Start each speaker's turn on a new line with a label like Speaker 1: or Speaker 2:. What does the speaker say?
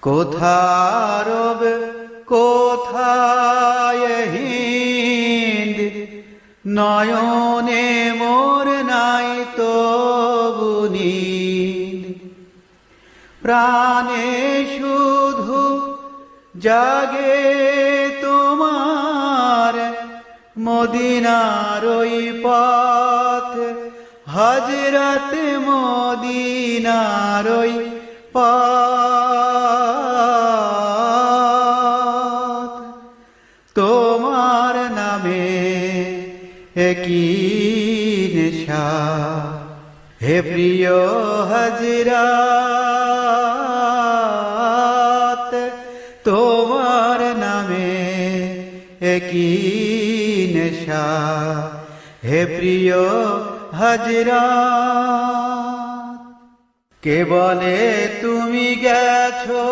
Speaker 1: কোথায় রব কোথায় হিন্দ, নয়নে মোর নাই তবু নীন্দ। প্রাণে শুধু জাগে তোমার মদিনার ওই পথ, হযরত মদিনার ওই পথ। তোমার নামে কি নেশা হে প্রিয় হযরত, তোমার নামে কি নেশা হে প্রিয় হযরত। কে বলে তুমি গেছো